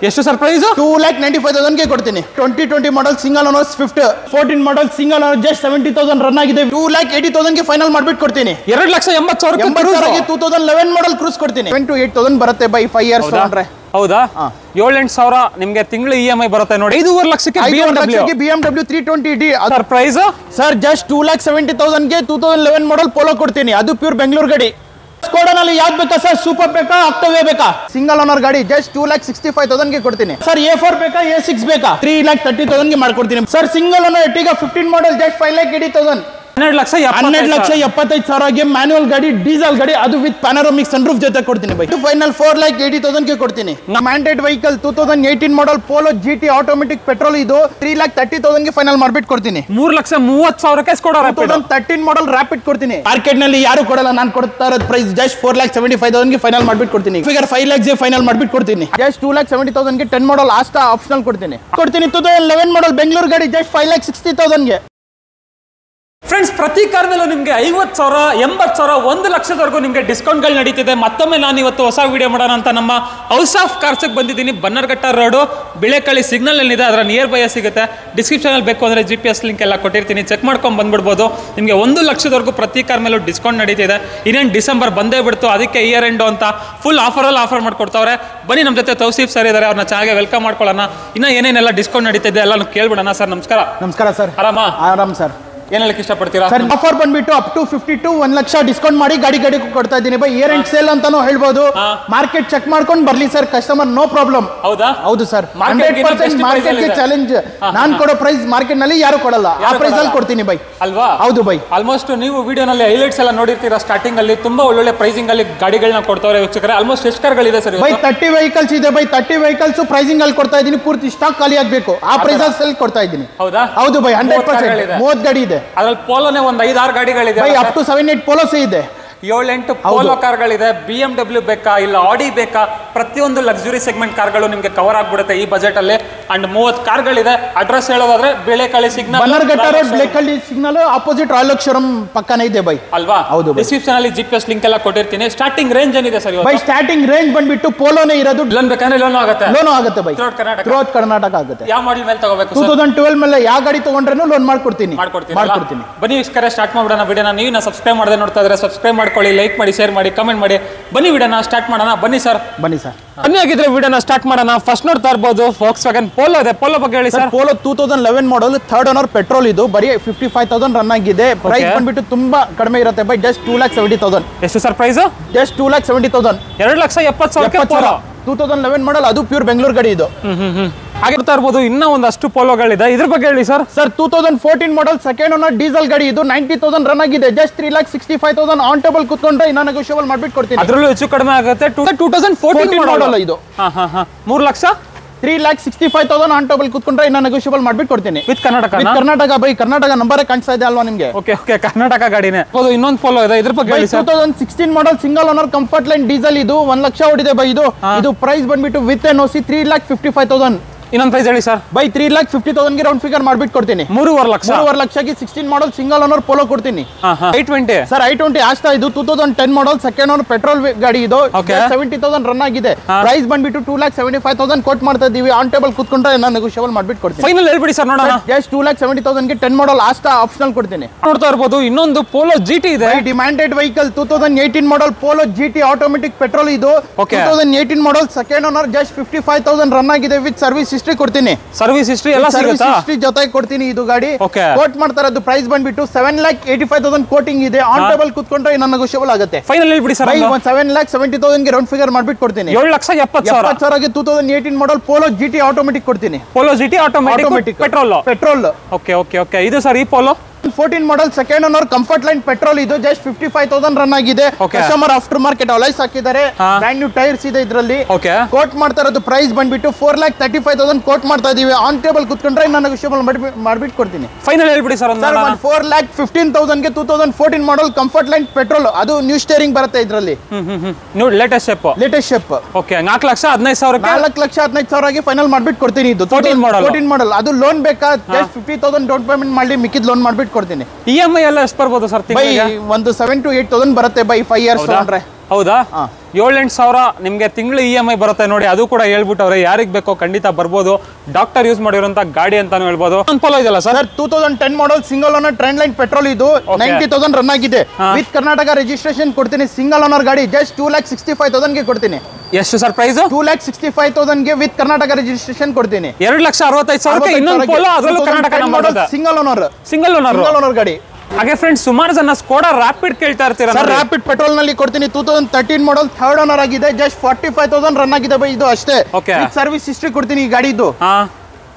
ಎಷ್ಟು sir price? 2,95,000 ಗೆ ಕೊಡ್ತೀನಿ. 2020 model single owner Swift 14 model single owner just 70,000 run ಆಗಿದೆ. 2,80,000 ಗೆ ಫೈನಲ್ ಮಾಡ್ಬಿಟ್ಟು ಕೊಡ್ತೀನಿ. 2,80,000 2011 ಮಾಡಲ್ ಕ್ರೂಸ್ ಕೊಡ್ತೀನಿ. 7,000 ಬರುತ್ತೆ ಬೈ 5 ಇಯರ್ಸ್ ತಗೊಂಡ್ರೆ. ಹೌದಾ? 7-8 ಸಾವಿರ ನಿಮಗೆ ತಿಂಗಳು EMI ಬರುತ್ತೆ ನೋಡಿ. 5.5 ಲಕ್ಷಕ್ಕೆ BMW 320D sir price sir just 2,70,000 ಗೆ 2011 ಮಾಡಲ್ ಪೋಲೋ ಕೊಡ್ತೀನಿ. ಅದು ಪ್ಯೂರ್ ಬೆಂಗಳೂರು ಗಾಡಿ. ಸ್ಕೋಡಾನಲ್ಲಿ ಯಾವ್ದು ಬೇಕಾ ಸರ್? ಸೂಪರ್ ಬೇಕಾ ಆಕ್ಟಿವಾ ಬೇಕಾ? ಸಿಂಗಲ್ ಓನರ್ ಗಾಡಿ ಜಸ್ಟ್ 2,65,000 ಗೆ ಕೊಡ್ತೀನಿ. ಸರ್ A4 ಬೇಕಾ A6 ಬೇಕಾ? 3,30,000 ಗೆ ಮಾಡ್ಕೊಡ್ತೀನಿ. ಸರ್ ಸಿಂಗಲ್ ಓನರ್ ಎರ್ಟಿಗಾ 15 ಮಾಡಲ್ ಜಸ್ಟ್ 5,80,000. 12,75,000 ಗೆ ಮ್ಯಾನ್ಯುವಲ್ ಗಾಡಿ ಡೀಸೆಲ್ ಗಾಡಿ ಅದು ವಿತ್ ಪ್ಯಾನೋರಾಮಿಕ್ ಸನ್ರೂಫ್ ಜೊತೆ ಕೊಡ್ತೀನಿ ಬೈ. ಫೈನಲ್ 4,80,000 ಗೆ ಕೊಡ್ತೀನಿ. ಮ್ಯಾಂಡೇಟ್ ವೆಹಿಕಲ್ 2018 ಮಾಡಲ್ ಪೋಲೋ GT ಆಟೋಮೆಟಿಕ್ ಪೆಟ್ರೋಲ್ ಇದು 3,30,000 ಗೆ ಫೈನಲ್ ಮಾಡ್ಬಿಟ್ಟು ಕೊಡ್ತೀನಿ. 3,30,000 ಸ್ಕೋಡಾ 2013 ಮಾಡಲ್ ರ್ಯಾಪಿಡ್ ಕೊಡ್ತೀನಿ. ಮಾರ್ಕೆಟ್ ನಲ್ಲಿ ಯಾರು ಕೊಡಲ್ಲ, ನಾನು ಕೊಡ್ತಾ ಇರೋದು ಪ್ರೈಸ್ ಜಸ್ಟ್ 4,75,000 ಗೆ ಫೈನಲ್ ಮಾಡ್ಬಿಟ್ಟು ಕೊಡ್ತೀನಿ. ಫಿಗರ್ 5 lakhs ಗೆ ಫೈನಲ್ ಮಾಡ್ಬಿಟ್ಟು ಕೊಡ್ತೀನಿ. ಜಸ್ಟ್ 2,70,000 ಗೆ 10 ಮಾಡಲ್ ಆಸ್ಟಾ ಆಪ್ಷನಲ್ ಕೊಡ್ತೀನಿ. 2011 ಮಾಡಲ್ ಬೆಂಗಳೂರು ಗಾಡಿ ಜಸ್ಟ್ 5,60,000 ಗೆ. ಫ್ರೆಂಡ್ಸ್, ಪ್ರತಿ ಕಾರ್ ಮೇಲೂ ನಿಮಗೆ 50,000, 80,000, 1 ಲಕ್ಷದವರೆಗೂ ನಿಮಗೆ ಡಿಸ್ಕೌಂಟ್ಗಳು ನಡೀತಿದೆ. ಮತ್ತೊಮ್ಮೆ ನಾನು ಇವತ್ತು ಹೊಸ ವಿಡಿಯೋ ಮಾಡೋಣ ಅಂತ ನಮ್ಮ ಹೌಸ್ ಆಫ್ ಕಾರ್ಸ್ಗೆ ಬಂದಿದ್ದೀನಿ. ಬನ್ನರ್ಘಟ್ಟ ರೋಡು ಬಿಳೆಕಳ್ಳಿ ಸಿಗ್ನಲ್ ಏನಿದೆ ಅದರ ನಿಯರ್ ಬೈ ಸಿಗುತ್ತೆ. ಡಿಸ್ಕ್ರಿಪ್ಷನಲ್ಲಿ ಬೇಕು ಅಂದರೆ GPS ಲಿಂಕ್ ಎಲ್ಲ ಕೊಟ್ಟಿರ್ತೀನಿ, ಚೆಕ್ ಮಾಡ್ಕೊಂಡು ಬಂದ್ಬಿಡ್ಬೋದು. ನಿಮಗೆ 1 ಲಕ್ಷದವರೆಗೂ ಪ್ರತಿ ಕಾರ್ ಮೇಲೂ ಡಿಸ್ಕೌಂಟ್ ನಡೀತಿದೆ. ಇನ್ನೇನು ಡಿಸೆಂಬರ್ ಬಂದೇ ಬಿಡ್ತು, ಅದಕ್ಕೆ ಇಯರ್ ಎಂಡು ಅಂತ ಫುಲ್ ಆಫರ್ ಮಾಡ್ಕೊಡ್ತಾವ್ರೆ. ಬನ್ನಿ, ನಮ್ಮ ಜೊತೆ ತೌಸೀಫ್ ಸರ್ ಇದ್ದಾರೆ, ಅವ್ರನ್ನ ಚೆನ್ನಾಗಿ ವೆಲ್ಕಮ್ ಮಾಡ್ಕೊಳ್ಳೋಣ. ಇನ್ನು ಏನೇನೆಲ್ಲ ಡಿಸ್ಕೌಂಟ್ ನಡೀತಿದೆ ಎಲ್ಲ ಕೇಳ್ಬಿಡೋಣ. ಸರ್ ನಮಸ್ಕಾರ. ನಮಸ್ಕಾರ ಸರ್. ಆರಾಮ್ ಸರ್. ಏನ್ ಹೇಳಕ್ಕೆ ಇಷ್ಟಪಡ್ತೀರಾ ಸರ್? ಆಫರ್ ಬಂದ್ಬಿಟ್ಟು up to 50 to 1 lakh discount ಮಾಡಿ ಗಾಡಿ ಕೊಡ್ತಾ ಇದ್ದೀನಿ ಬೈ. ಇಯರ್ ಎಂಡ್ ಸೇಲ್ ಅಂತಾನು ಹೇಳ್ಬೋದು. ಮಾರ್ಕೆಟ್ ಚೆಕ್ ಮಾಡ್ಕೊಂಡು ಬರ್ಲಿ ಸರ್ ಕಸ್ಟಮರ್, ನೋ ಪ್ರಾಬ್ಲಮ್. ಹೌದಾ? ಹೌದು ಸರ್. 100% ಮಾರ್ಕೆಟ್ ಗೆ ಚಾಲೆಂಜ್. ನಾನು ಕೊಡೋ ಪ್ರೈಸ್ ಮಾರ್ಕೆಟ್ ನಲ್ಲಿ ಯಾರು ಕೊಡಲ್ಲ, ಆ ಪ್ರೈಸ್ ಅಲ್ಲಿ ಕೊಡ್ತೀನಿ ಬೈ. ಅಲ್ವಾ? ಹೌದು ಬೈ. ಆಲ್ಮೋಸ್ಟ್ ನೀವು ವಿಡಿಯೋನಲ್ಲಿ ಹೈಲೈಟ್ಸ್ ಎಲ್ಲ ನೋಡಿರ್ತೀರಾ. ಸ್ಟಾರ್ಟಿಂಗ್ ಅಲ್ಲಿ ತುಂಬಾ ಒಳ್ಳೊಳ್ಳೆ ಪ್ರೈಸಿಂಗ್ ಅಲ್ಲಿ ಗಾಡಿಗಳನ್ನ ಕೊಡ್ತಾರೆ ವೀಕ್ಷಕರೇ. ಆಲ್ಮೋಸ್ಟ್ ಎಷ್ಟು ಕಾರ್ಗಳಿದೆ ಸರ್? ಬೈ 30 ವೆಹಿಕಲ್ಸ್ ಇದೆ ಬೈ. 30 ವೆಹಿಕಲ್ಸ್ ಪ್ರೈಸಿಂಗ್ ಅಲ್ಲಿ ಕೊಡ್ತಾ ಇದ್ದೀನಿ. ಪೂರ್ತಿ ಸ್ಟಾಕ್ ಖಾಲಿ ಆಗಬೇಕು, ಆ ಪ್ರೈಸ್ ಅಲ್ಲಿ ಕೊಡ್ತಾ ಇದ್ದೀನಿ. ಹೌದಾ? ಹೌದು ಬೈ. 100% 30 ಗಾಡಿ ಇದೆ. ಅದ್ರಲ್ಲಿ ಪೋಲೋನೇ ಒಂದು 5-6 ಗಾಡಿಗಳಿದೆ ಬೈ. ಅಪ್ ಟು 7-8 ಪೋಲೋಸ್ ಇದೆ. 7-8 ಪೋಲೋ ಕಾರ್ಗಳಿದೆ. BMW ಬೇಕಾ ಇಲ್ಲ ಆಡಿ ಬೇಕಾ? ಪ್ರತಿಯೊಂದು ಲಕ್ಸುರಿ ಸೆಗ್ಮೆಂಟ್ ಕಾರ್ಗಳು ನಿಮಗೆ ಕವರ್ ಆಗ್ಬಿಡುತ್ತೆ ಈ ಬಜೆಟ್ ಅಲ್ಲಿ. ಅಂಡ್ 30 ಕಾರ್ಗಳಿದೆ. ಅಡ್ರೆಸ್ ಹೇಳೋದಾದ್ರೆ Bilekahalli signal, Bannerghatta road, Bilekahalli signal opposite Royal showroom ಪಕ್ಕನೇ ಇದೆ ಬೈ. ಅಲ್ವಾ? ಹೌದು. ಡಿಸ್ಕ್ರಿಪ್ಷನ್ ಅಲ್ಲಿ GPS ಲಿಂಕ್ ಎಲ್ಲ ಕೊಟ್ಟಿರ್ತೀನಿ. ಸ್ಟಾರ್ಟಿಂಗ್ ರೇಂಜ್ ಏನಿದೆ ಸರ್ ಬೈ? ಸ್ಟಾರ್ಟಿಂಗ್ ರೇಂಜ್ ಬಂದ್ಬಿಟ್ಟು ಪೋಲೋನೇ ಇರೋದು. ಲೋನ್ ಬೇಕಂದ್ರೆ ಲೋನ್ ಆಗುತ್ತೆ. ಲೋನ್ ಆಗುತ್ತೆ ಬೈ. ಥ್ರೂಔಟ್ ಕರ್ನಾಟಕ ಆಗುತ್ತೆ. ಯಾವ ಮಾಡೆಲ್ ಮೇಲೆ ತಗೋಬೇಕು? 2012 ಮೇಲೆ ಯಾವ ಗಾಡಿ ತಗೊಂಡ್ರೇನು ಲೋನ್ ಮಾಡ್ಕೊಡ್ತೀನಿ. ಬನ್ನಿ ವೀಕ್ಷಕರೇ, ಸ್ಟಾರ್ಟ್ ಮಾಡ್ಬಿಡೋಣ ವಿಡಿಯೋನ. ನೀವು ಸಬ್ಸ್ಕ್ರೈಬ್ ಮಾಡದೆ ನೋಡ್ತಾ ಇದ್ರೆ ಸಬ್ಸ್ಕ್ರೈಬ್ ಮಾಡ್ಕೊಳ್ಳಿ, ಲೈಕ್ ಮಾಡಿ, ಶೇರ್ ಮಾಡಿ, ಕಮೆಂಟ್ ಮಾಡಿ. ಬನ್ನಿ ವಿಡಿಯೋನ ಸ್ಟಾರ್ಟ್ ಮಾಡೋಣ. ಬನ್ನಿ ಸರ್. ಬನ್ನಿ ಸರ್. ಬನ್ನಿ ಆಗಿದ್ರೆ ವಿಡಿಯೋನ ಸ್ಟಾರ್ಟ್ ಮಾಡೋಣ. ಫಸ್ಟ್ ನೋಡ್ತಾ ಇರ್ಬೋದು Volkswagen ಪೋಲೋ ಇದೆ. ಪೋಲೋ ಬಗ್ಗೆ ಹೇಳಿ ಸರ್. ಪೋಲೋ 2011 ಮಾಡಲ್ 3rd ಓನರ್ ಪೆಟ್ರೋಲ್ ಇದು. ಬರೀ 55,000 ರನ್ ಆಗಿದೆ. ಪ್ರೈಸ್ ಬಂದ್ಬಿಟ್ಟು ತುಂಬಾ ಕಡಿಮೆ ಇರುತ್ತೆ ಬೈ. ಜಸ್ಟ್ 2,70,000. ಎಷ್ಟು ಸರ್ ಪ್ರೈಸ್? ಜಸ್ಟ್ 2,70,000. 2,70,000 ಪೋಲೋ 2011 ಮಾಡಲ್. ಅದು ಪ್ಯೂರ್ ಬೆಂಗಳೂರು ಗಾಡಿ ಇದು. ಆಗಿರ್ತಾ ಇರ್ಬೋದು. ಇನ್ನೂ ಒಂದಷ್ಟು ಪೋಲೋಗಳಿದೆ, ಇದ್ರ ಬಗ್ಗೆ ಹೇಳಿ ಸರ್. ಸರ್ 2014 ಮಾಡಲ್ 2nd ಓನರ್ ಡೀಸೆಲ್ ಗಾಡಿ ಇದು. 90,000 ರನ್ ಆಗಿದೆ. ಜಸ್ಟ್ 3,65,000 ಆನ್ ಟೇಬಲ್ ಕೂತ್ಕೊಂಡ್ರೆ ಇನ್ನ ನೆಗೋಷಿಯಬಲ್ ಮಾಡ್ಬಿಟ್ಟು ಕೊಡ್ತೀನಿ. ಅದರಲ್ಲೂ ಹೆಚ್ಚು ಕಡಿಮೆ ಆಗುತ್ತೆ. 2014 ಮಾಡಲ್ ಇದು. 3 ಲಕ್ಷ 3,65,000 ಆನ್ ಟೇಬಲ್ ಕೂತ್ಕೊಂಡ್ರೆ ಇನ್ನ ನೆಗೋಷಿಯಬಲ್ ಮಾಡ್ಬಿಟ್ಟು ಕೊಡ್ತೀನಿ. With Karnataka. Karnataka by. Karnataka number ಕಾಣಿಸ್ತಾ ಇದೆ ಅಲ್ವಾ ನಿಮಗೆ? ಓಕೆ, ಕರ್ನಾಟಕ ಗಾಡಿನೇ. ಇನ್ನೊಂದು ಪೋಲೋ ಇದೆ, ಇದ್ರ ಬಗ್ಗೆ ಹೇಳಿ sir. 2016 model single owner comfort line diesel ಇದು. 1 ಲಕ್ಷ ಓಡಿದೆ ಬೈ. ಇದು ಪ್ರೈಸ್ ಬಂದ್ಬಿಟ್ಟು ವಿತ್ NOC 3,55,000. ಇನ್ನೊಂದು ಪ್ರೈಸ್ ಹೇಳಿ ಸರ್. ಬೈ 3,50,000 ಗೆ ರೌಂಡ್ ಫಿಗರ್ ಮಾಡ್ಬಿಟ್ಟು ಕೊಡ್ತೀನಿ. 3.5 ಲಕ್ಷಕ್ಕೆ 16 ಮಾಡಲ್ ಸಿಂಗಲ್ ಓನರ್ ಪೋಲೋ ಕೊಡ್ತೀನಿ. i20 ಸರ್ i20 ಆಸ್ತಾ ಇದು 2010 ಮಾಡಲ್ 2nd ಓನರ್ ಪೆಟ್ರೋಲ್ ಗಾಡಿ ಇದು. 70,000 ರನ್ ಆಗಿದೆ. ಪ್ರೈಸ್ ಬಂದ್ಬಿಟ್ಟು 2,75,000 ಕೋಟ್ ಮಾಡ್ತಾ ಇದೀವಿ. ಆನ್ ಟೇಬಲ್ ಕೂತ್ಕೊಂಡ್ರೆ ನಾನು ನೆಗೋಷಿಯಬಲ್ ಮಾಡ್ಬಿಟ್ಟು ಕೊಡ್ತೀನಿ. ಫೈನಲ್ ಹೇಳ್ಬಿಡಿ ಸರ್ ನೋಡೋಣ. ಜಸ್ಟ್ 2,70,000 ಗೆ 10 ಮಾಡಲ್ ಆಸ್ತಾ ಆಪ್ಷನಲ್ ಕೊಡ್ತೀನಿ. ನೋಡ್ತಾ ಇರ್ಬೋದು ಇನ್ನೊಂದು ಪೋಲೋ GT ಇದೆ. ಡಿಮ್ಯಾಂಡೆಡ್ ವೆಹಿಕಲ್ 2018 ಮಾಡಲ್ ಪೋಲೋ GT ಆಟೋಮೆಟಿಕ್ ಪೆಟ್ರೋಲ್ ಇದು. 2018 ಮಾಡಲ್ 2nd ಓನರ್ ಜಸ್ಟ್ 55,000 ರನ್ ಆಗಿದೆ. ವಿತ್ ಸರ್ವಿಸ್ ಹಿಸ್ಟ್ರಿ ಕೊಡ್ತೀನಿ. ಸರ್ವಿಸ್ ಹಿಸ್ಟ್ರಿ ಎಲ್ಲ ಸಿಗುತ್ತಾ? ಹಿಸ್ಟ್ರಿ ಜೊತೆ ಕೊಡ್ತೀನಿ. ಇದು ಗಾಡಿ ಕೋಟ್ ಮಾಡ್ತಾರೆ. ಅದು ಪ್ರೈಸ್ ಬಂದ್ಬಿಟ್ಟು 7,85,000 ಕೋಟಿಂಗ್ ಇದೆ. ಆನ್ ಟೇಬಲ್ ಕೂತ್ಕೊಂಡ್ರೆ ಇನ್ನ ನೆಗೋಷಿಯಬಲ್ ಆಗುತ್ತೆ. ಫೈನಲ್ ಹೇಳ್ಬಿಡಿ ಸರ್. 7,70,000 ಗೆ ರೌಂಡ್ ಫಿಗರ್ ಮಾಡ್ಬಿಟ್ಟು ಕೊಡ್ತೀನಿ. 7,70,000 ಗೆ 2018 ಮಾಡಲ್ ಪೋಲೋ GT ಆಟೋಮೆಟಿಕ್ ಕೊಡ್ತೀನಿ. Polo GT automatic petrol. Okay. ಇದು ಸರ್ ಈ ಪೋಲೋ 14 ಮಾಡಲ್ 2nd owner comfort line petrol ಇದು. ಜಸ್ಟ್ 55,000 ರನ್ ಆಗಿದೆ. ಕಸ್ಟಮರ್ ಆಫ್ಟರ್ ಮಾರ್ಕೆಟ್ ಅಲೈಸ್ ಹಾಕಿದ್ದಾರೆ. ಬ್ರ್ಯಾಂಡ್ ನ್ಯೂ ಟೈರ್ಸ್ ಇದೆ ಇದರಲ್ಲಿ. ಕೋಟ್ ಮಾಡ್ತಾ ಇರೋದು ಪ್ರೈಸ್ ಬಂದ್ಬಿಟ್ಟು 4,35,000 ಕೋಟ್ ಮಾಡ್ತಾ ಇದೀವಿ. ಆನ್ ಟೇಬಲ್ ಕೂತ್ಕೊಂಡ್ರೆ ನಾನು ನೆಗೋಷಿಯಬಲ್ ಮಾಡ್ಬಿಟ್ಟು ಕೊಡ್ತೀನಿ. ಫೈನಲ್ ಹೇಳ್ಬಿಡಿ ಸರ್. 4,15,000 ಗೆ 2014 ಮಾಡಲ್ ಕಂಫರ್ಟ್ ಲೈನ್ ಪೆಟ್ರೋಲ್. ಅದು ನ್ಯೂ ಸ್ಟೇರಿಂಗ್ ಬರುತ್ತೆ ಇದರಲ್ಲಿ. Latest shape. ಓಕೆ. 4,15,000 4,15,000 ಗೆ ಫೈನಲ್ ಮಾಡ್ಬಿಟ್ಟು ಕೊಡ್ತೀನಿ. ಇದು 14 ಮಾಡಲ್. ಅದು ಲೋನ್ ಬೇಕಾ? ಜಸ್ಟ್ 50,000 ಡೌನ್ ಪೇಮೆಂಟ್ ಮಾಡಿ ಮಿಕ್ಕಿದ್ ಲೋನ್ ಮಾಡ್ಬಿಟ್ಟು ಕೊಡ್ತೀನಿ. EMI ಎಲ್ಲ ಎಷ್ಟು ಬರ್ಬೋದು ಸರ್? ಬೈ ಒಂದು 7,000 to 8,000 ಬರುತ್ತೆ ಬೈ 5 ಇಯರ್ಸ್ ತಗೊಂಡ್ರೆ. ಹೌದಾ 7-8 ಸಾವಿರ ನಿಮಗೆ ತಿಂಗಳು EMI ಬರುತ್ತೆ ನೋಡಿ. ಅದು ಕೂಡ ಹೇಳ್ಬಿಟ್ಟವ್ರೆ, ಯಾರಿಗೆ ಬೇಕೋ ಖಂಡಿತ ಬರ್ಬೋದು. ಡಾಕ್ಟರ್ ಯೂಸ್ ಮಾಡಿರುವಂತ ಗಾಡಿ ಅಂತಾನು ಹೇಳ್ಬೋದು. ಪೋಲೋ ಇದೆಲ್ಲ sir 2010 model single owner trend line petrol ಇದು 90,000 ರನ್ ಆಗಿದೆ. ವಿತ್ ಕರ್ನಾಟಕ ರಿಜಿಸ್ಟ್ರೇಷನ್ ಕೊಡ್ತೀನಿ. ಸಿಂಗಲ್ ಓನರ್ ಗಾಡಿ ಜಸ್ಟ್ 2,65,000 ಗೆ ಕೊಡ್ತೀನಿ. ಎಷ್ಟು ಸರ್ ಪ್ರೈಸ್? 2,65,000 ಗೆ ವಿತ್ ಕರ್ನಾಟಕ ರಿಜಿಸ್ಟ್ರೇಷನ್ ಕೊಡ್ತೀನಿ. 2,65,000 ಇನ್ನೊಂದು ಪೋಲೋ, ಅದರಲ್ಲೂ ಕರ್ನಾಟಕ ನಂಬರ್ ಇದೆ. ಸಿಂಗಲ್ ಓನರ್ ಗಾಡಿ. ಹಾಗೆ ಫ್ರೆಂಡ್ಸ್ ಸುಮಾರು ಜನ ಸ್ಕೋಡಾ ರ್ಯಾಪಿಡ್ ಕೇಳ್ತಾ ಇರ್ತೀರಾ. ಸರ್ ರ್ಯಾಪಿಡ್ ಪೆಟ್ರೋಲ್ ನಲ್ಲಿ ಕೊಡ್ತೀನಿ. 2013 ಮಾಡಲ್ ಥರ್ಡ್ ಓನರ್ ಆಗಿದೆ. ಜಸ್ಟ್ 45,000 ರನ್ ಆಗಿದೆ ಬೈ ಇದು ಅಷ್ಟೇ. ಸರ್ವಿಸ್ ಹಿಸ್ಟ್ರಿ ಕೊಡ್ತೀನಿ ಈ ಗಾಡಿದು.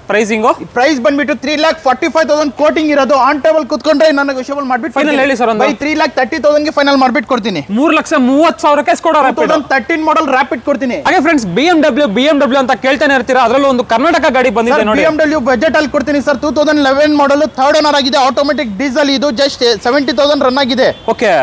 ಪ್ರೈಸಿಂಗ್ ಪ್ರೈಸ್ ಬಂದ್ಬಿಟ್ಟು 3,45,000 ಕೋಟಿಂಗ್ ಇರೋದು. ಆನ್ ಟೇಬಲ್ ಕುತ್ಕೊಂಡ್ರೆ ನಾನು ನೆಗೋಷಿಯಬಲ್ ಮಾಡ್ಬಿಟ್ಟು ಫೈನಲ್ ಹೇಳಿ ಸರ್. ಬೈ 3,30,000 ಗೆ ಫೈನಲ್ ಮಾಡ್ಬಿಟ್ಟು ಕೊಡ್ತೀನಿ. 3,30,000 ಸ್ಕೋಡಾ ರ್ಯಾಪಿಡ್ 2013 ಮಾಡಲ್ ರ್ಯಾಪಿಡ್ ಕೊಡ್ತೀನಿ. ಹಾಗೆ ಫ್ರೆಂಡ್ಸ್ BMW ಅಂತ ಕೇಳ್ತಾನೆ ಇರ್ತೀರಾ, ಅದರಲ್ಲೂ ಒಂದು ಕರ್ನಾಟಕ ಗಾಡಿ ಬಂದಿದೆ ನೋಡಿ. BMW ಬಜೆಟ್ ಅಲ್ಲಿ ಕೊಡ್ತೀನಿ ಸರ್. 2011 ಮಾಡಲ್ ಥರ್ಡ್ ಓನರ್ ಆಗಿದೆ. ಆಟೋಮೆಟಿಕ್ ಡೀಸೆಲ್ ಇದು. ಜಸ್ಟ್ 70,000 ರನ್ ಆಗಿದೆ. ಓಕೆ,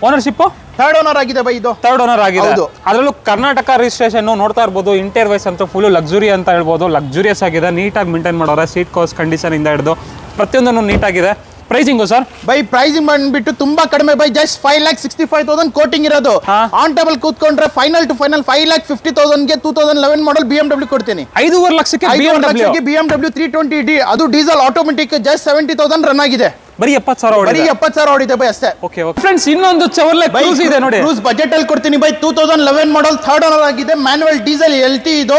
ಓನರ್ಶಿಪ್ ಥರ್ಡ್ ಓನರ್ ಆಗಿದೆ ಬೈ ಇದು. ಥರ್ಡ್ ಓನರ್ ಆಗಿದೆ. ಅದರಲ್ಲೂ ಕರ್ನಾಟಕ ರಿಜಿಸ್ಟ್ರೇಷನ್ ನೋಡ್ತಾ ಇರ್ಬೋದು. ಇಂಟೀರಿಯರ್ ವೈಸ್ ಅಂತೂ ಫುಲ್ ಲಕ್ಸುರಿ ಅಂತ ಹೇಳ್ಬೋದು. ಲಕ್ಸುರಿಯಸ್ ಆಗಿದೆ, ನೀಟಾಗಿ ಮೇಂಟೈನ್ ಮಾಡೋರೆ. ಸೀಟ್ ಕವರ್ಸ್ ಕಂಡೀಷನ್ ಇಂದ ಹಿಡಿದು ಪ್ರತಿಯೊಂದನ್ನು ನೀಟಾಗಿದೆ. ಪ್ರೈಸಿಂಗು ಸರ್ ಬೈ ಪ್ರೈಸಿಂಗ್ ಬಂದ್ಬಿಟ್ಟು ತುಂಬಾ ಕಡಿಮೆ ಬೈ. ಜಸ್ಟ್ 5,65,000 ಕೋಟಿಂಗ್ ಇರೋದು. ಆನ್ ಟೇಬಲ್ ಕೂತ್ಕೊಂಡ್ರೆ ಫೈನಲ್ ಟು ಫೈನಲ್ 5,50,000 ಗೆ 2011 ಮಾಡಲ್ BMW ಕೊಡ್ತೀನಿ. 5.5 ಲಕ್ಷಕ್ಕೆ BMW 320D ಅದು ಡೀಸೆಲ್ ಆಟೋಮೆಟಿಕ್. ಜಸ್ಟ್ 70,000 ರನ್ ಆಗಿದೆ. ಬರೀ 70,000 ಹೊಡಿದೆ ಬೈ ಅಷ್ಟೇ. ಓಕೆ ಫ್ರೆಂಡ್ಸ್, ಇನ್ನೊಂದು ಚೆವರ್ಲೆಟ್ ಕ್ರೂಸ್ ಇದೆ ನೋಡಿ. ಕ್ರೂಸ್ ಬಜೆಟ್ ಅಲ್ಲಿ ಕೊಡ್ತೀನಿ ಬೈ. 2011 ಮಾಡಲ್ ಥರ್ಡ್ ಓನರ್ ಆಗಿದೆ. ಮ್ಯಾನುವಲ್ ಡೀಸೆಲ್ LT ಇದು.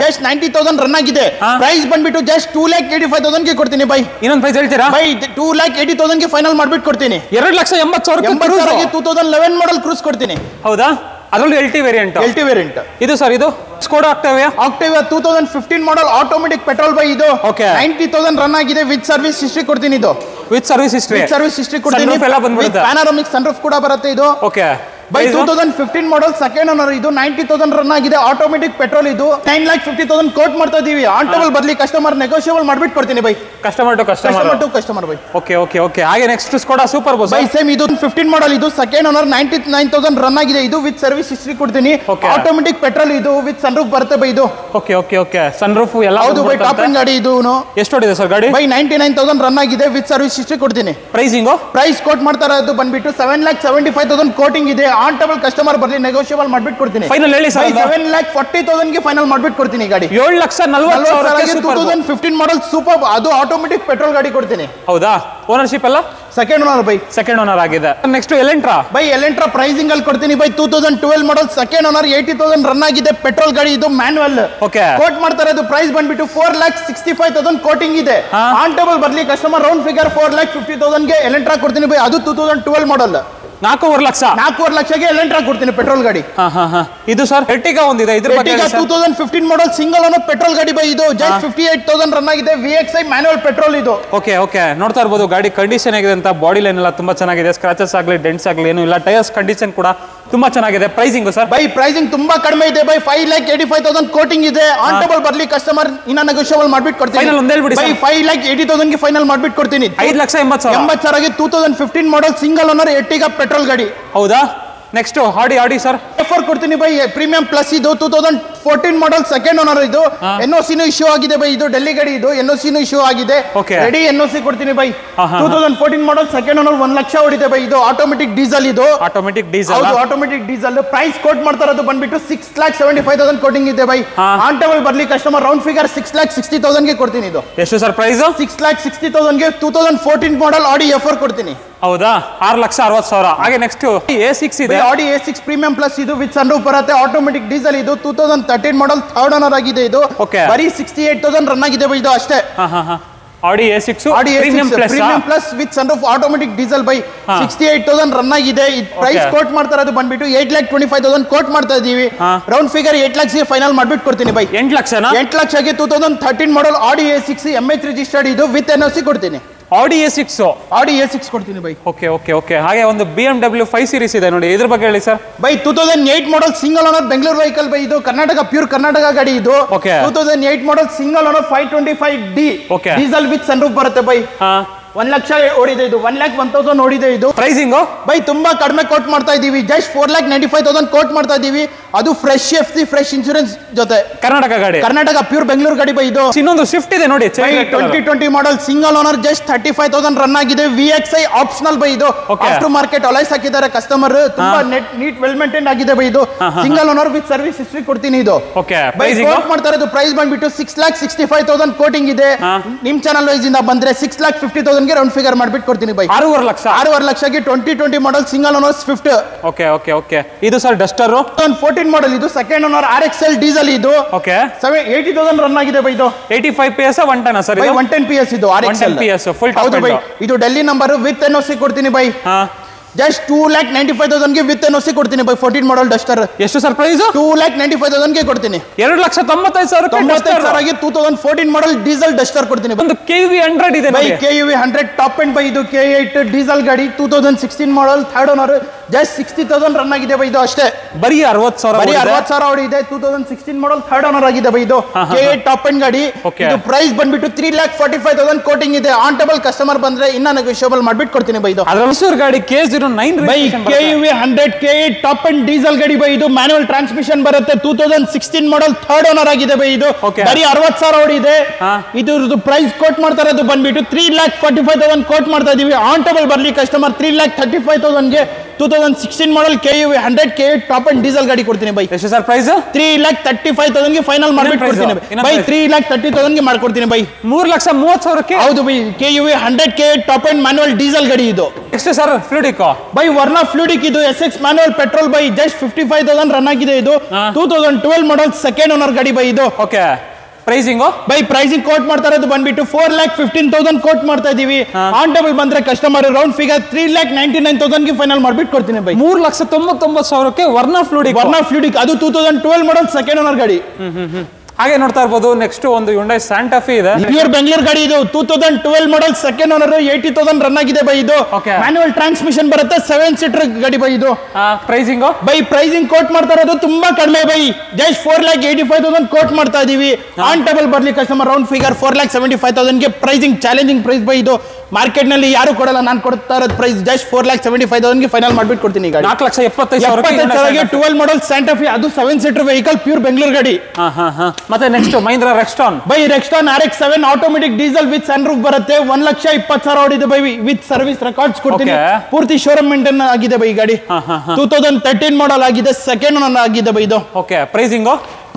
ಜಸ್ಟ್ 90,000 ರನ್ ಆಗಿದೆ. ಪ್ರೈಸ್ ಬಂದ್ಬಿಟ್ಟು ಜಸ್ಟ್ 2,85,000 ಗೆ ಕೊಡ್ತೀನಿ ಬೈ. ಇನ್ನೊಂದು ಪ್ರೈಸ್ ಹೇಳ್ತೀರಾ? ಬೈ 2,80,000 ಗೆ ಫೈನಲ್ ಮಾಡ್ಬಿಟ್ಟು ಕೊಡ್ತೀನಿ. 2,80,000 2011 ಮಾಡಲ್ ಕ್ರೂಸ್ ಕೊಡ್ತೀನಿ. ಹೌದಾ? ಅದರಲ್ಲೂ LT ವೇರಿಯಂಟ್. ಇದು ಸರ್ ಇದು Skoda Octavia 2015 model automatic petrol ಬೈ ಇದು. 90,000 ರನ್ ಆಗಿದೆ. ವಿತ್ ಸರ್ವಿಸ್ ಹಿಸ್ಟ್ರಿ ಕೊಡ್ತೀನಿ ಇದು. ವಿತ್ ಸರ್ವಿಸ್ ಹಿಸ್ಟ್ರಿ ಕೊಡ್ತೀನಿ. ಪ್ಯಾನೋರಾಮಿಕ್ ಸನ್ರೂಫ್ ಕೂಡ ಬರುತ್ತೆ ಇದು. ಓಕೆ ಬೈ 2015 ಮಾಡಲ್ ಸೆಕೆಂಡ್ ಓನರ್ ಇದು. 90,000 ರನ್ ಆಗಿದೆ. ಆಟೋಮೆಟಿಕ್ ಪೆಟ್ರೋಲ್ ಇದು. 9,50,000 ಕೋಟ್ ಮಾಡ್ತಾ ಇದೀವಿ. ಆನ್ ಟೇಬಲ್ ಬದಲಿ ಕಸ್ಟಮರ್ ನೆಗೋಷಿಯಬಲ್ ಮಾಡ್ಬಿಟ್ಟು ಕೊಡ್ತೀನಿ ಬೈ. ಕಸ್ಟಮರ್ ಟು ಕಸ್ಟಮರ್ ಬೈ. ಓಕೆ ಹಾಗೆ ನೆಕ್ಸ್ಟ್ ಸ್ಕೋಡಾ ಸೂಪರ್ ಬಸ್ ಬೈ. ಸೇಮ್ ಇದು 15 ಮಾಡಲ್ ಇದು. ಸೆಕೆಂಡ್ ಓನರ್ 99,000 ರನ್ ಆಗಿದೆ. ಇದು ವಿತ್ ಸರ್ವಿಸ್ ಹಿಸ್ಟ್ರಿ ಕೊಡ್ತೀನಿ. ಆಟೋಮೆಟಿಕ್ ಪೆಟ್ರೋಲ್ ಇದು. ವಿತ್ ಸನ್ರೂಫ್ ಬರುತ್ತೆ ಬೈ ಇದು. ಓಕೆ ಸನ್ರೂಫ್ ಎಲ್ಲ ಹೌದು ಬೈ. ಟಾಪ್ ಎಂಡ್ ಗಾಡಿ ಇದು. ಎಷ್ಟು ಹೊಡಿದೆ ಸರ್ ಗಾಡಿ? ಬೈ 99,000 ರನ್ ಆಗಿದೆ. ವಿತ್ ಸರ್ವಿಸ್ ಹಿಸ್ಟ್ರಿ ಕೊಡ್ತೀನಿ. ಪ್ರೈಸ್ ಕೋಟ್ ಮಾಡ್ತಾ ಇರೋದು ಬಂದ್ಬಿಟ್ಟು 7,75,000 ಕೋಟಿಂಗ್ ಇದೆ. ಆನ್ ಟೇಬಲ್ ಕಸ್ಟಮರ್ ಬರ್ಲಿ ನೆಗೋಷಿಯಬಲ್ ಮಾಡ್ಬಿಟ್ಟು ಕೊಡ್ತೀನಿ. ಫೈನಲ್ ಹೇಳಿ ಸರ್. 7,40,000 ಗೆ ಫೈನಲ್ ಮಾಡ್ಬಿಟ್ಟು ಕೊಡ್ತೀನಿ ಗಾಡಿ. 7,40,000 2015 ಮಾಡಲ್ ಸೂಪರ್ ಅದು ಆಟೋಮೆಟಿಕ್ ಪೆಟ್ರೋಲ್ ಗಾಡಿ ಕೊಡ್ತೀನಿ. ಹೌದಾ? ಓನರ್ಶಿಪ್ ಎಲ್ಲ ಸೆಕೆಂಡ್ ಓನರ್ ಬೈ. ಸೆಕೆಂಡ್ ಓನರ್ ಆಗಿದೆ. ನೆಕ್ಸ್ಟ್ ಎಲೆಂಟ್ರಾ ಬೈ. ಎಲೆಂಟ್ರಾ ಪ್ರೈಸಿಂಗ್ ಅಲ್ಲಿ ಕೊಡ್ತೀನಿ ಬೈ. 2012 ಮಾಡಲ್ ಸೆಕೆಂಡ್ ಓನರ್ 80,000 ರನ್ ಆಗಿದೆ. ಪೆಟ್ರೋಲ್ ಗಾಡಿ ಇದು. ಮ್ಯಾನುವಲ್. ಕೋಟ್ ಮಾಡ್ತಾ ಇರೋದು ಪ್ರೈಸ್ ಬಂದ್ಬಿಟ್ಟು 4,65,000 ಕೋಟಿಂಗ್ ಇದೆ. ಆನ್ ಟೇಬಲ್ ಬರ್ಲಿ ಕಸ್ಟಮರ್ ರೌಂಡ್ ಫಿಗರ್ 4,50,000 ಗೆ ಎಲೆಂಟ್ರಾ ಕೊಡ್ತೀನಿ ಬೈ. ಅದು 2012 ಮಾಡಲ್ 4,50,000 ಲಕ್ಷಕ್ಕೆ ಎಲೆಂಟ್ರಾ ಕೊಡ್ತೀನಿ ಪೆಟ್ರೋಲ್ ಗಾಡಿ. ಇದು ಸರ್ ಎರ್ಟಿಗಾ ಒಂದಿದೆ. ಇದ್ರ ಬಗ್ಗೆ 2015 ಮಾಡಲ್ ಸಿಂಗಲ್ ಓನರ್ ಪೆಟ್ರೋಲ್ ಗಾಡಿ ಬೈ ಇದು. ಜಸ್ಟ್ 58,000 ರನ್ ಆಗಿದೆ. VXI ಮ್ಯಾನುವಲ್ ಪೆಟ್ರೋಲ್ ಇದು. ಓಕೆ ನೋಡ್ತಾ ಇರಬಹುದು ಗಾಡಿ ಕಂಡೀಷನ್ ಆಗಿದೆ ಅಂತ. ಬಾಡಿ ಲೈನ್ ಎಲ್ಲ ತುಂಬಾ ಚೆನ್ನಾಗಿದೆ. ಸ್ಕ್ರಾಚಸ್ ಆಗಲಿ ಡೆಂಟ್ಸ್ ಆಗಲಿ ಏನು ಇಲ್ಲ. ಟೈರ್ಸ್ ಕಂಡೀಷನ್ ಕೂಡ ತುಂಬಾ ಚೆನ್ನಾಗಿದೆ. ಪ್ರೈಸಿಂಗ್ ಸರ್ ಬೈ ಪ್ರೈಸಿಂಗ್ ತುಂಬಾ ಕಡಿಮೆ ಇದೆ ಬೈ. 5,85,000 ಕೋಟಿಂಗ್ ಇದೆ. ಆನ್ ಟೇಬಲ್ ಬರ್ಲಿ ಕಸ್ಟಮರ್ ಇನ್ನ ನೆಗೋಷಿಯಬಲ್ ಮಾಡ್ಬಿಟ್ಟು ಕೊಡ್ತೀನಿ. ಫೈನಲ್ ಒಂದೇ ಹೇಳ್ಬಿಡಿ ಬೈ. 5,80,000 ಗೆ ಫೈನಲ್ ಮಾಡ್ಬಿಟ್ಟು ಕೊಡ್ತೀನಿ. 5,80,000 ಗೆ 2015 model single owner Ertiga petrol ಗಾಡಿ. ಹೌದಾ? ನೆಕ್ಸ್ಟ್ ಆಡಿ ಸರ್ F4 ಕೊಡ್ತೀನಿ ಬೈ. ಪ್ರೀಮಿಯಂ ಪ್ಲಸ್ ಇದು. 2014 ಮಾಡಲ್ ಸೆಕೆಂಡ್ ಓನರ್ ಇದು. NOC ಇಶ್ಯೂ ಆಗಿದೆ ಬೈ. ಇದು ಡೆಲ್ಲಿ ಗಾಡಿ ಇದು. NOC ಇಶ್ಯೂ ಆಗಿದೆ. ರೆಡಿ NOC ಕೊಡ್ತೀನಿ ಬೈ. 2014 ಮಾಡಲ್ ಸೆಕೆಂಡ್ ಓನರ್ 1 ಲಕ್ಷ ಹೊಡಿದೆ ಬೈ. ಇದು ಆಟೋಮೆಟಿಕ್ ಡೀಸೆಲ್ ಇದು. ಆಟೋಮೆಟಿಕ್ ಡೀಸೆಲ್ ಪ್ರೈಸ್ ಕೋಟ್ ಮಾಡ್ತಾ ಇರೋದು ಬಂದ್ಬಿಟ್ಟು 6,75,000 ಕೋಟಿಂಗ್ ಇದೆ ಬೈ. ಆನ್ ಟೇಬಲ್ ಬರ್ಲಿ ಕಸ್ಟಮರ್ ರೌಂಡ್ ಫಿಗರ್ 6,60,000 ಗೆ ಕೊಡ್ತೀನಿ ಇದು. ಎಷ್ಟು ಸರ್ ಪ್ರೈಸ್? 6,60,000 ಗೆ 2014 ಮಾಡಲ್ ಆಡಿ F4 ಕೊಡ್ತೀನಿ. ಹೌದಾ? 6,60,000. ಹಾಗೆ ನೆಕ್ಸ್ಟ್ A6 ಇದೆ. ಆಡಿ A6 ಪ್ರೀಮಿಯಂ ಪ್ಲಸ್ ಇದು. ವಿತ್ ಸನ್ರೂಫ್ ಬರುತ್ತೆ. ಆಟೋಮೆಟಿಕ್ ಡೀಸೆಲ್ ಇದು. 2013 ಮಾಡಲ್ ಥರ್ಡ್ ಓನರ್ ಆಗಿದೆ ಇದು. ಬರೀ 68,000 ರನ್ ಆಗಿದೆ ಬೈ ಇದು ಅಷ್ಟೇ. ಆಡಿ A6 premium plus with sunroof automatic diesel by. 68,000 run ಆಗಿದೆ. ಪ್ರೈಸ್ ಕೋಟ್ ಮಾಡ್ತಾ ಇರೋದು ಬಂದ್ಬಿಟ್ಟು 8,25,000 ಕೋಟ್ ಮಾಡ್ತಾ ಇದೀವಿ. ರೌಂಡ್ ಫಿಗರ್ 8 ಲಕ್ಷ ಫೈನಲ್ ಮಾಡ್ಬಿಟ್ಟು ಕೊಡ್ತೀನಿ ಬೈ. 8 ಲಕ್ಷಕ್ಕೆ 2013 ಮಾಡಲ್ ಆಡಿ A6 MH ರಿಜಿಸ್ಟರ್ಡ್ ಇದು. ವಿತ್ NOC ಕೊಡ್ತೀನಿ. ಆಡಿ A6 ಕೊಡ್ತೀನಿ ಬೈ. ಓಕೆ ಹಾಗೆ ಒಂದು BMW 5 ಸೀರೀಸ್ ಇದೆ ನೋಡಿ. ಇದ್ರ ಬಗ್ಗೆ ಹೇಳಿ sir. By 2008 model single owner Bengaluru vehicle by. ಇದು ಪ್ಯೂರ್ ಕರ್ನಾಟಕ ಗಾಡಿ ಇದು. 2008 model single owner 525D diesel with sunroof ಬರುತ್ತೆ ಬೈ. 1 ಲಕ್ಷ ಓಡಿದೆ ಇದು, 1,01,000 ಓಡಿದೆ ಇದು. ಪ್ರೈಸಿಂಗು ಬೈ ತುಂಬಾ ಕಡಿಮೆ ಕೋಟ್ ಮಾಡ್ತಾ ಇದೀವಿ, ಜಸ್ಟ್ 4,95,000 ಕೋಟ್ ಮಾಡ್ತಾ ಇದೀವಿ. ಅದು ಫ್ರೆಶ್ FC ಫ್ರೆಶ್ ಇನ್ಶೂರೆನ್ಸ್ ಜೊತೆ. ಕರ್ನಾಟಕ ಗಾಡಿ, ಕರ್ನಾಟಕ ಪ್ಯೂರ್ ಬೆಂಗಳೂರು ಗಾಡಿ ಬೈ ಇದು. ಇನ್ನೊಂದು ಸ್ವಿಫ್ಟ್ ಇದೆ ನೋಡಿ, 2020 model single owner, just 35,000 run ಆಗಿದೆ. VXI ಆಪ್ಷನಲ್ ಬೈ ಇದು. ಆಫ್ಟರ್ ಮಾರ್ಕೆಟ್ ಅಲೈಸ್ ಹಾಕಿದ್ದಾರೆ ಕಸ್ಟಮರ್, ತುಂಬಾ ನೀಟ್ ವೆಲ್ ಮೇಂಟೈನ್ ಆಗಿದೆ ಬೈ ಇದು. Single owner with service history ಕೊಡ್ತೀನಿ ಇದು. ಕೋಟ್ ಮಾಡ್ತಾ ಇರೋದು ಪ್ರೈಸ್ ಬಂದ್ಬಿಟ್ಟು 6,65,000 ಕೋಟಿಂಗ್ ಇದೆ. ನಿಮ್ ಚಾನಲ್ ವೈಸ್ ಇಂದ ಬಂದ್ರೆ 6,50,000 ಗೆ ರೌಂಡ್ ಫಿಗರ್ ಮಾಡ್ಬಿಟ್ಟು ಕೊಡ್ತೀನಿ ಬೈ. 6.5 ಲಕ್ಷಕ್ಕೆ 2020 model single owner Swift. Okay ಇದು ಸರ್ ಡಸ್ಟರ್ 14 ಮಾಡಲ್ ಇದು, ಸೆಕೆಂಡ್ ಓನರ್ RXL ಡೀಸೆಲ್ ಇದು. 80,000 ರನ್ ಆಗಿದೆ ಬೈ ಇದು. 85 PS 110 ಸರ್, 110 PS ಇದು RXL ಫುಲ್ ಹೌದು ಬೈ. ಇದು ಡೆಲ್ಲಿ ನಂಬರ್ ವಿತ್ NOC ಕೊಡ್ತೀನಿ ಬೈ. ಜಸ್ಟ್ 2,95,000 ಗೆ ವಿತ್ NOC ಕೊಡ್ತೀನಿ ಬೈ. 14 model Duster. ಎಷ್ಟು ಸರ್ ಪ್ರೈಸ್? 2,95,000 ಗೆ ಕೊಡ್ತೀನಿ. 2,95,000 2014 ಮಾಡಲ್ ಡೀಸೆಲ್ ಡಸ್ಟರ್ ಕೊಡ್ತೀನಿ. ಒಂದು KUV 100 ಇದೆ by, KUV 100 top end by ಇದು. K8 ಡೀಸೆಲ್ ಗಾಡಿ 2016 ಮಾಡಲ್, ಥರ್ಡ್ ಓನರ್, ಜಸ್ಟ್ 60,000 ರನ್ ಆಗಿದೆ ಬೈ ಇದು ಅಷ್ಟೇ. ಬರೀ 60,000 ಓಡಿದೆ. 2016 ಮಾಡಲ್, ಥರ್ಡ್ ಓನರ್ ಆಗಿದೆ ಬೈ ಇದು. K8 ಟಾಪ್ ಎಂಡ್ ಗಾಡಿ. ಇದು ಪ್ರೈಸ್ ಬಂದ್ಬಿಟ್ಟು 3,45,000 ಕೋಟಿಂಗ್ ಇದೆ. ಆನ್ ಟೇಬಲ್ ಕಸ್ಟಮರ್ ಬಂದ್ರೆ ಇನ್ನ ನೆಗೋಷಿಯಬಲ್ ಮಾಡ್ಬಿಟ್ಟು ಕೊಡ್ತೀನಿ ಬೈ ಇದು. ಅದರ ಗಾಡಿ K09 by, KUV 100 K8 top and diesel ಗಾಡಿ ಬೈ ಇದು. ಮ್ಯಾನುವಲ್ ಟ್ರಾನ್ಸ್ಮಿಷನ್ ಬರುತ್ತೆ. 2016 ಮಾಡಲ್, ಥರ್ಡ್ ಓನರ್ ಆಗಿದೆ ಬೈ ಇದು. ಬರೀ 60,000 ಓಡಿದೆ. ಇದು ಪ್ರೈಸ್ ಕೋಟ್ ಮಾಡ್ತಾ ಇರೋದು ಬಂದ್ಬಿಟ್ಟು 3,45,000 ಕೋಟ್ ಮಾಡ್ತಾ ಇದೀವಿ. ಆನ್ ಟೇಬಲ್ ಬರ್ಲಿ ಕಸ್ಟಮರ್ 3,35,000 ಗೆ 2016 ಮಾಡಲ್ KUV 100 K8 top and diesel ಗಾಡಿ ಕೊಡ್ತೀನಿ ಬೈ. ಎಷ್ಟು ಸರ್ ಪ್ರೈಸ್? 3,35,000 ಗೆ ಫೈನಲ್ ಮಾಡ್ಬಿಟ್ಟು ಕೊಡ್ತೀನಿ ಬೈ. 3,30,000 ಗೆ ಮಾಡ್ಕೊಡ್ತೀನಿ ಬೈ. 3,30,000 ಹೌದು by. KUV 100 K8 top and manual diesel ಗಾಡಿ ಇದು. ಎಷ್ಟು sir fluidic by? Verna fluidic ಇದು SX manual petrol by. Just 55,000 run ಆಗಿದೆ ಇದು. 2012 ಮಾಡಲ್, ಸೆಕೆಂಡ್ ಓನರ್ ಗಾಡಿ ಬೈ ಇದು. ಪ್ರೈಸಿಂಗು ಬೈ, ಪ್ರೈಸಿಂಗ್ ಕೋಟ್ ಮಾಡ್ತಾ ಇರೋದು ಬಂದ್ಬಿಟ್ಟು 4,15,000 ಕೋಟ್ ಮಾಡ್ತಾ ಇದೀವಿ. ಆನ್ ಟೇಬಲ್ ಬಂದ್ರೆ ಕಸ್ಟಮರ್ ರೌಂಡ್ ಫಿಗರ್ 3,99,000 ಗೆ ಫೈನಲ್ ಮಾಡ್ಬಿಟ್ಟು ಕೊಡ್ತೀನಿ ಬೈ. 3,99,000 ವರ್ನಾ ಫ್ಲೂಡಿಕ್ ಅದು 2012 ಮಾಡಲ್, ಸೆಕೆಂಡ್ ಓನರ್ ಗಾಡಿ. ಹಾಗೆ ನೋಡ್ತಾ ಇರ್ಬೋದು. ನೆಕ್ಸ್ಟ್ ಒಂದು Hyundai Santa Fe ಇದೆ, ಪ್ಯೂರ್ ಬೆಂಗಳೂರು ಗಾಡಿ ಇದು. 2012 ಮಾಡಲ್, ಸೆಕೆಂಡ್ ಓನರ್, 80,000 ರನ್ ಆಗಿದೆ ಬೈ ಇದು. ಮ್ಯಾನುವಲ್ ಟ್ರಾನ್ಸ್ಮಿಷನ್ ಬರುತ್ತೆ, 7 ಸೀಟರ್ ಗಾಡಿ ಬೈ ಇದು. ಪ್ರೈಸಿಂಗು ಬೈ, ಪ್ರೈಸಿಂಗ್ ಕೋಟ್ ಮಾಡ್ತಾ ಇರೋದು ತುಂಬಾ ಕಡಿಮೆ ಬೈ. ಜಸ್ಟ್ 4,85,000 ಕೋಟ್ ಮಾಡ್ತಾ ಇದೀವಿ. ಆನ್ ಟೇಬಲ್ ಬರ್ಲಿ ಕಸ್ಟಮರ್ ರೌಂಡ್ ಫಿಗರ್ 4,75,000 ಗೆ ಪ್ರೈಸಿಂಗ್ ಚಾಲೆಂಜಿಂಗ್ ಪ್ರೈಸ್ ಬೈ ಇದು. ಮಾರ್ಕೆಟ್ ನಲ್ಲಿ ಯಾರು ಕೊಡಲ್ಲ, ನಾನು ಕೊಡ್ತಾ ಇರೋದು ಪ್ರೈಸ್ ಜಸ್ಟ್ 4,75,000 ಗೆ ಫೈನಲ್ ಮಾಡ್ಬಿಟ್ಟು ಕೊಡ್ತೀನಿ. 4,75,000 12 ಮಾಡಲ್ ಸ್ಯಾಂಟಾ ಫೆ, ಅದು 7 ಸೀಟರ್ ವೆಹಿಕಲ್, ಪ್ಯೂರ್ ಬೆಂಗಳೂರು ಗಾಡಿ. ಮತ್ತೆ next Mahindra Rexton bye. Rexton RX7 automatic diesel with sunroof ಬರುತ್ತೆ. 1,20,000 ಓಡಿದೆ ಬೈ. ವಿತ್ ಸರ್ವಿಸ್ ರೆಕಾರ್ಡ್ಸ್ ಕೊಡ್ತೀನಿ. ಪೂರ್ತಿ ಶೋರೂಮ್ ಮೇಂಟೈನ್ ಆಗಿದೆ ಬೈ ಗಾಡಿ. 2013 ಮಾಡಲ್ ಆಗಿದೆ, ಸೆಕೆಂಡ್ ಓನರ್ ಆಗಿದೆ ಬೈ ಇದು.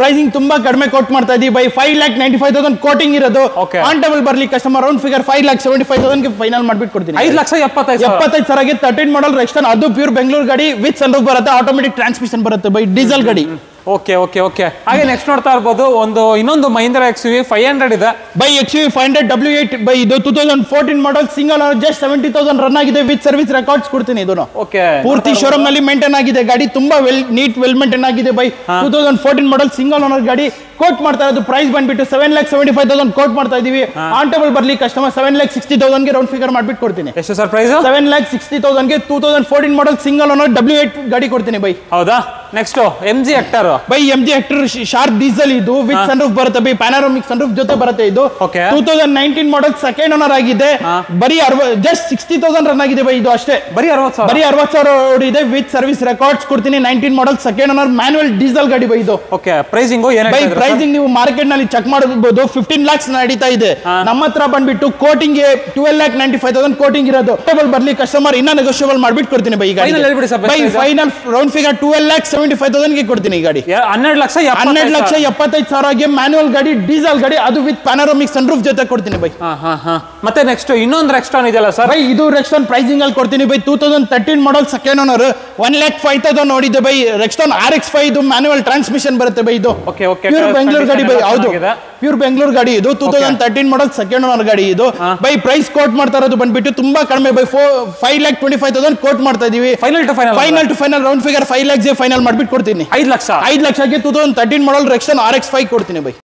ಪ್ರೈಸಿಂಗ್ ತುಂಬಾ ಕಡಿಮೆ ಕೋಟ್ ಮಾಡ್ತಾ ಇದೀವಿ ಬೈ. 5,95,000 ಕೋಟಿಂಗ್ ಇರೋದು. ಆನ್ ಟೇಬಲ್ ಬರ್ಲಿ ಕಸ್ಟಮರ್ ರೌಂಡ್ ಫಿಗರ್ 5,75,000 ಗೆ ಫೈನಲ್ ಮಾಡ್ಬಿಟ್ಟು ಕೊಡ್ತೀನಿ. 5,75,000 ಗೆ 13 ಮಾಡಲ್ ರೆಕ್ಸ್ಟಾನ್, ಅದು ಪ್ಯೂರ್ ಬೆಂಗಳೂರು ಗಾಡಿ ವಿತ್ ಸನ್ ರೂಫ್ ಬರುತ್ತೆ. ಆಟೋಮೆಟಿಕ್ ಟ್ರಾನ್ಸ್ಮಿಷನ್ ಬರುತ್ತೆ ಬೈ, ಡೀಸೆಲ್ ಗಾಡಿ. ಹಾಗೆ ನೆಕ್ಸ್ಟ್ ನೋಡ್ತಾ ಇರಬಹುದು ಇನ್ನೊಂದು ಮಹೀಂದ್ರ XUV 500 ಇದೆ ಬೈ. XUV 500 W8 ಬೈ ಇದು. 2014 ಮಾಡಲ್, ಸಿಂಗಲ್ ಓನರ್, ಜಸ್ಟ್ 70,000 ರನ್ ಆಗಿದೆ. ವಿತ್ ಸರ್ವಿಸ್ ರೆಕಾರ್ಡ್ಸ್ ಕೊಡ್ತೀನಿ ಇದನ್ನು. ಪೂರ್ತಿ ಶೋರೂಮ್ ನಲ್ಲಿ ಮೇಂಟೈನ್ ಆಗಿದೆ ಗಾಡಿ. ತುಂಬಾ ನೀಟ್ ವೆಲ್ ಮೇಂಟೈನ್ ಆಗಿದೆ ಬೈ. 2014 ಮಾಡಲ್, ಸಿಂಗಲ್ ಓನರ್ ಗಾಡಿ. ಕೋಟ್ ಮಾಡ್ತಾ ಇರೋದು ಪ್ರೈಸ್ ಬಂದ್ಬಿಟ್ಟು 7,75,000 ಕೋಟ್ ಮಾಡ್ತಾ ಇದೀವಿ. ಆನ್ ಟೇಬಲ್ ಬರ್ಲಿ ಕಸ್ಟಮರ್ 7,60,000 ಗೆ ರೌಂಡ್ ಫಿಗರ್ ಮಾಡ್ಬಿಟ್ಟು ಕೊಡ್ತೀನಿ. ಎಷ್ಟು ಸರ್ ಪ್ರೈಸ್? 7,60,000 ಗೆ 2014 ಮಾಡಲ್, ಸಿಂಗಲ್ ಓನರ್, W8 ಗಾಡಿ ಕೊಡ್ತೀನಿ ಬೈ. ಹೌದಾ? Next MG Hector by. MG Hector sharp diesel ಇದು. ವಿತ್ ಸನ್ ರೂಫ್ ಬರುತ್ತೆ ಬೈ. ಪ್ಯಾನೋರಾಮಿಕ್ ಸನ್ ರೂಫ್ ಜೊತೆ ಬರುತ್ತೆ ಇದು. 2019 ಮಾಡಲ್, ಸೆಕೆಂಡ್ ಓನರ್ ಆಗಿದೆ. ಬರೀ ಜಸ್ಟ್ 60,000 ರನ್ ಆಗಿದೆ ಬೈ ಇದು ಅಷ್ಟೇ. ಬರೀ 60,000 ಓಡಿದೆ. ವಿತ್ ಸರ್ವಿಸ್ ರೆಕಾರ್ಡ್ಸ್ ಕೊಡ್ತೀನಿ. 19 ಮಾಡಲ್, ಸೆಕೆಂಡ್ ಓನರ್, ಮ್ಯಾನುವಲ್ ಡೀಸೆಲ್ ಗಾಡಿ ಬೈ ಇದು. ಪ್ರೈಸಿಂಗ್ ಪ್ರೈಸಿಂಗ್ ನೀವು ಮಾರ್ಕೆಟ್ ನಲ್ಲಿ ಚೆಕ್ ಮಾಡಬಹುದು. 15 lakhs ನಡೀತಾ ಇದೆ. ನಮ್ಮ ಹತ್ರ ಬಂದ್ಬಿಟ್ಟು ಕೋಟಿಂಗ್ 12,95,000 ಕೋಟಿಂಗ್ ಇರೋದು. ಟೇಬಲ್ ಬರ್ಲಿ ಕಸ್ಟಮರ್ ಇನ್ನ ನೆಗೋಷಿಯಬಲ್ ಮಾಡ್ಬಿಟ್ಟು ಕೊಡ್ತೀನಿ ಬೈ. ಫೈನಲ್ ರೌಂಡ್ ಫಿಗರ್ 12,75,000 ಗೆ ಕೊಡ್ತೀನಿ ಈ ಗಾಡಿ. 12,75,000 ಗೆ ಮ್ಯಾನುವಲ್ ಗಾಡಿ, ಡೀಸೆಲ್ ಗಾಡಿ, ಅದು ವಿತ್ ಪ್ಯಾನೋರಾಮಿಕ್ ಸನ್ ರೂಫ್ ಜೊತೆ ಕೊಡ್ತೀನಿ ಬೈ. ಮತ್ತೆ ನೆಕ್ಸ್ಟ್ ಇನ್ನೊಂದು ರೆಕ್ಸ್ಟಾನ್ ಇದೆಯಲ್ಲ ಸರ್ ಬೈ. ಇದು ರೆಕ್ಸ್ಟಾನ್ ಪ್ರೈಸಿಂಗ್ ಅಲ್ಲಿ ಕೊಡ್ತೀನಿ ಬೈ. 2013 ಮಾಡಲ್, ಸೆಕೆಂಡ್ ಓನರ್, 1,05,000 ನೋಡಿದೆ ಬೈ. ರೆಕ್ಸ್ಟಾನ್ RX5 ಇದು ಮ್ಯಾನುವಲ್ ಟ್ರಾನ್ಸ್ಮಿಷನ್ ಬರುತ್ತೆ ಬೈ ಇದು. ಪ್ಯೂರ್ ಬೆಂಗಳೂರು ಗಾಡಿ ಬೈ. ಹೌದು, ಪ್ಯೂರ್ ಬೆಂಗಳೂರು ಗಾಡಿ ಇದು. 2013 ಮಾಡಲ್, ಸೆಕೆಂಡ್ ಓನರ್ ಗಾಡಿ ಇದು. ಬೈ ಪ್ರೈಸ್ ಕೋಟ್ ಮಾಡ್ತಾ ಇರೋದು ಬಂದ್ಬಿಟ್ಟು ತುಂಬಾ ಕಡಿಮೆ ಬೈ. 5,25,000 ಕೋಟ್ ಮಾಡ್ತಾ ಇದೀವಿ. Final to final round figure 5 lakhs final ಮಾಡ್ಬಿಟ್ಟು ಕೊಡ್ತೀನಿ. 5 ಲಕ್ಷಕ್ಕೆ 2013 ಮಾಡಲ್ ರೆಕ್ಸ್ಟಾನ್ RX5 ಕೊಡ್ತೀನಿ ಬೈ.